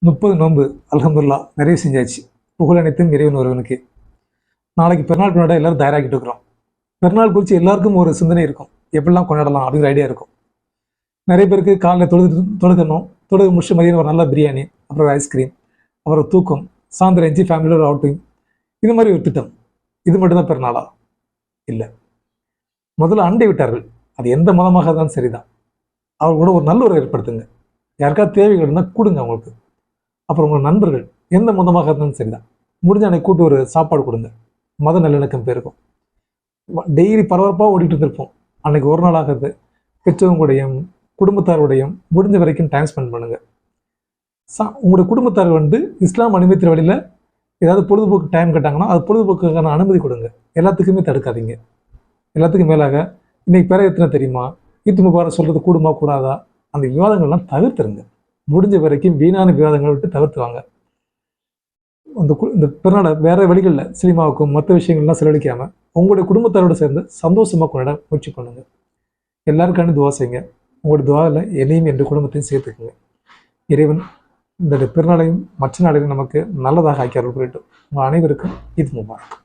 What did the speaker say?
30 நோன்பு அல்ஹம்துலில்லாஹ் நிறைய செஞ்சாச்சு. புகழ் அனைத்தும் இறைவன் ஒருவனுக்கு. நாளைக்கு பெருநாள் கொண்டாட எல்லாரும் தயாராகிட்டு இருக்கிறோம். பெருநாள் குறித்து எல்லாருக்கும் ஒரு சிந்தனை இருக்கும், எப்படிலாம் கொண்டாடலாம் அப்படிங்கிற ஐடியா இருக்கும். நிறைய பேருக்கு காலையில் தொழுகணும், தொழுக முடிச்சு மதியம் ஒரு நல்ல பிரியாணி, அப்புறம் ஒரு ஐஸ்கிரீம், அப்புறம் தூக்கம், சாயந்தரம் எஞ்சி ஃபேமிலியோட ஒரு அவுட்டிங், இது மாதிரி ஒரு திட்டம். இது மட்டும்தான் பெருநாளா? இல்லை. முதல்ல அண்டை விட்டார்கள், அது எந்த மதமாக இருந்தாலும் சரிதான், அவங்க கூட ஒரு நல்ல உறவை ஏற்படுத்துங்க. யாருக்காவது தேவைகள் இருந்தால் கொடுங்க அவங்களுக்கு. அப்புறம் உங்கள் நண்பர்கள் எந்த மதமாக இருந்தாலும் சரிதான், முடிஞ்ச அன்னைக்கு கூட்டு ஒரு சாப்பாடு கொடுங்க. மத நல்லிணக்கம் பேருக்கும். டெய்லி பரபரப்பாக ஓடிட்டு இருந்திருப்போம், அன்னைக்கு ஒரு நாள் ஆகிறது. பெற்றவங்களுடையும் குடும்பத்தாருடையும் முடிஞ்ச வரைக்கும் டைம் ஸ்பெண்ட் பண்ணுங்க. உங்களுடைய குடும்பத்தார் இஸ்லாம் அனுமதிக்கிற வழியில் ஏதாவது பொழுதுபோக்கு டைம் கேட்டாங்கன்னா அது பொழுதுபோக்குக்கான அனுமதி கொடுங்க. எல்லாத்துக்குமே தடுக்காதீங்க. எல்லாத்துக்கும் மேலாக இன்னைக்கு பிற எத்தனை தெரியுமா, ஈத் முபாரக் சொல்றது கூடுமா கூடாதா, அந்த விவாதங்கள்லாம் தவிர்த்துருங்க. முடிஞ்ச வரைக்கும் வீணான விவாதங்களை விட்டு தவிர்த்துவாங்க. இந்த பிறநாளை வேற வழிகளில் சினிமாவுக்கும் மற்ற விஷயங்கள்லாம் செலவழிக்காம உங்களுடைய குடும்பத்தாரோடு சேர்ந்து சந்தோஷமா கொண்டாட முயற்சி பண்ணுங்க. எல்லாருக்கான துவா செய்யுங்க. உங்களுடைய துவாவில் என்னையும் என்ற குடும்பத்தையும் சேர்த்துக்குங்க. இறைவன் இந்த பிறநாளையும் மற்ற நாளையும் நமக்கு நல்லதாக ஆக்கி அருள் புரியட்டும். உங்கள் அனைவருக்கும் ஈத் முபாரக்.